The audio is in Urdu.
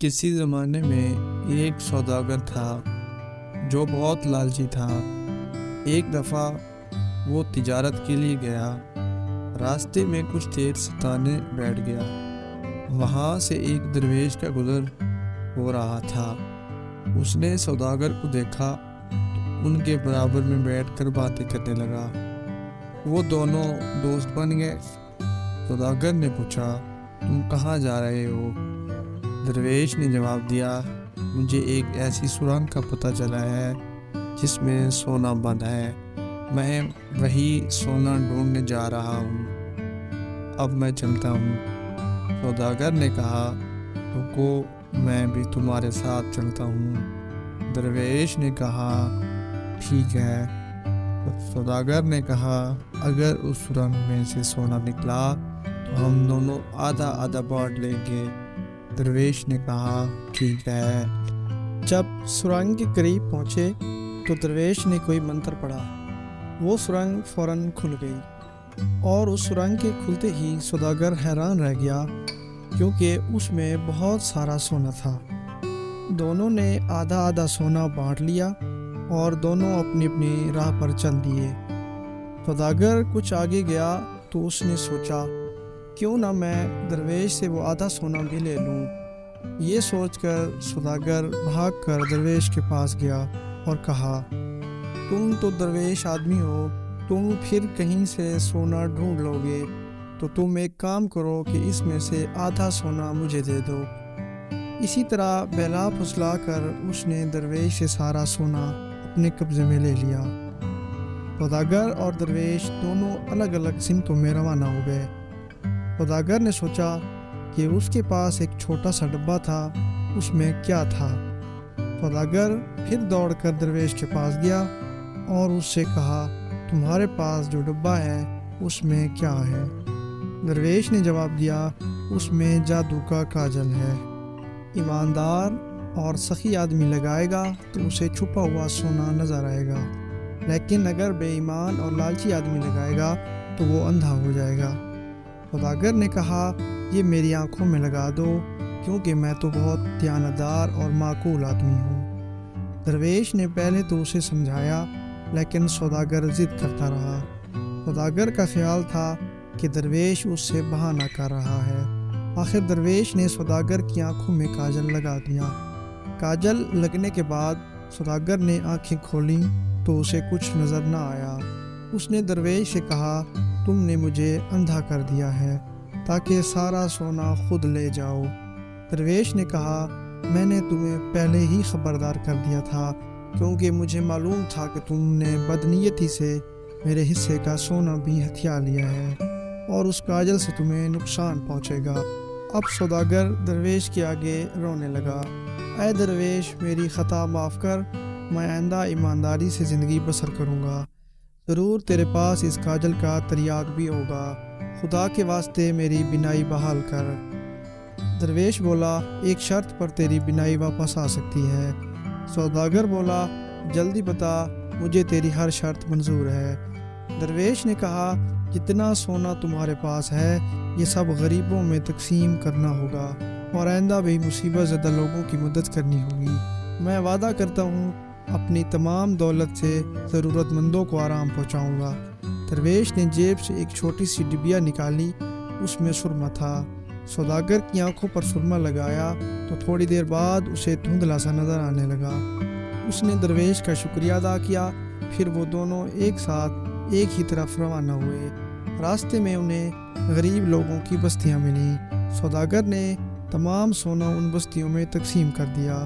کسی زمانے میں ایک سوداگر تھا جو بہت لالچی تھا۔ ایک دفعہ وہ تجارت کے لیے گیا، راستے میں کچھ دیر ستانے بیٹھ گیا۔ وہاں سے ایک درویش کا گزر ہو رہا تھا۔ اس نے سوداگر کو دیکھا تو ان کے برابر میں بیٹھ کر باتیں کرنے لگا۔ وہ دونوں دوست بن گئے۔ سوداگر نے پوچھا، تم کہاں جا رہے ہو؟ درویش نے جواب دیا، مجھے ایک ایسی سرنگ کا پتہ چلا ہے جس میں سونا بند ہے، میں وہی سونا ڈھونڈنے جا رہا ہوں، اب میں چلتا ہوں۔ سوداگر نے کہا، رکو، میں بھی تمہارے ساتھ چلتا ہوں۔ درویش نے کہا، ٹھیک ہے۔ سوداگر نے کہا، اگر اس سرنگ میں سے سونا نکلا تو ہم دونوں آدھا آدھا بانٹ لیں گے۔ درویش نے کہا، ٹھیک ہے۔ جب سرنگ کے قریب پہنچے تو درویش نے کوئی منتر پڑھا۔ وہ سرنگ فوراً کھل گئی، اور اس سرنگ کے کھلتے ہی سوداگر حیران رہ گیا، کیونکہ اس میں بہت سارا سونا تھا۔ دونوں نے آدھا آدھا سونا بانٹ لیا اور دونوں اپنی اپنی راہ پر چل دیے۔ سوداگر کچھ آگے گیا تو اس نے سوچا، کیوں نہ میں درویش سے وہ آدھا سونا بھی لے لوں۔ یہ سوچ کر سوداگر بھاگ کر درویش کے پاس گیا اور کہا، تم تو درویش آدمی ہو، تم پھر کہیں سے سونا ڈھونڈ لو گے، تو تم ایک کام کرو کہ اس میں سے آدھا سونا مجھے دے دو۔ اسی طرح بہلا پھسلا کر اس نے درویش سے سارا سونا اپنے قبضے میں لے لیا۔ سوداگر اور درویش دونوں الگ الگ سمتوں میں روانہ ہو گئے۔ سوداگر نے سوچا کہ اس کے پاس ایک چھوٹا سا ڈبہ تھا، اس میں کیا تھا۔ سوداگر پھر دوڑ کر درویش کے پاس گیا اور اس سے کہا، تمہارے پاس جو ڈبہ ہے اس میں کیا ہے؟ درویش نے جواب دیا، اس میں جادو کا کاجل ہے۔ ایماندار اور سخی آدمی لگائے گا تو اسے چھپا ہوا سونا نظر آئے گا، لیکن اگر بے ایمان اور لالچی آدمی لگائے گا تو وہ اندھا ہو جائے گا۔ سوداگر نے کہا، یہ میری آنکھوں میں لگا دو، کیونکہ میں تو بہت دیانتدار اور معقول آدمی ہوں۔ درویش نے پہلے تو اسے سمجھایا، لیکن سوداگر ضد کرتا رہا۔ سوداگر کا خیال تھا کہ درویش اس سے بہانہ کر رہا ہے۔ آخر درویش نے سوداگر کی آنکھوں میں کاجل لگا دیا۔ کاجل لگنے کے بعد سوداگر نے آنکھیں کھولیں تو اسے کچھ نظر نہ آیا۔ اس نے درویش سے کہا، تم نے مجھے اندھا کر دیا ہے تاکہ سارا سونا خود لے جاؤ۔ درویش نے کہا، میں نے تمہیں پہلے ہی خبردار کر دیا تھا، کیونکہ مجھے معلوم تھا کہ تم نے بدنیتی سے میرے حصے کا سونا بھی ہتھیا لیا ہے، اور اس کاجل سے تمہیں نقصان پہنچے گا۔ اب سوداگر درویش کے آگے رونے لگا، اے درویش، میری خطا معاف کر، میں آئندہ ایمانداری سے زندگی بسر کروں گا، ضرور تیرے پاس اس کاجل کا تریاق بھی ہوگا، خدا کے واسطے میری بینائی بحال کر۔ درویش بولا، ایک شرط پر تیری بینائی واپس آ سکتی ہے۔ سوداگر بولا، جلدی بتا، مجھے تیری ہر شرط منظور ہے۔ درویش نے کہا، جتنا سونا تمہارے پاس ہے یہ سب غریبوں میں تقسیم کرنا ہوگا، اور آئندہ بھی مصیبت زدہ لوگوں کی مدد کرنی ہوگی۔ میں وعدہ کرتا ہوں اپنی تمام دولت سے ضرورت مندوں کو آرام پہنچاؤں گا۔ درویش نے جیب سے ایک چھوٹی سی ڈبیا نکالی، اس میں سرما تھا۔ سوداگر کی آنکھوں پر سرما لگایا تو تھوڑی دیر بعد اسے دھندلا سا نظر آنے لگا۔ اس نے درویش کا شکریہ ادا کیا، پھر وہ دونوں ایک ساتھ ایک ہی طرف روانہ ہوئے۔ راستے میں انہیں غریب لوگوں کی بستیاں ملیں۔ سوداگر نے تمام سونا ان بستیوں میں تقسیم کر دیا۔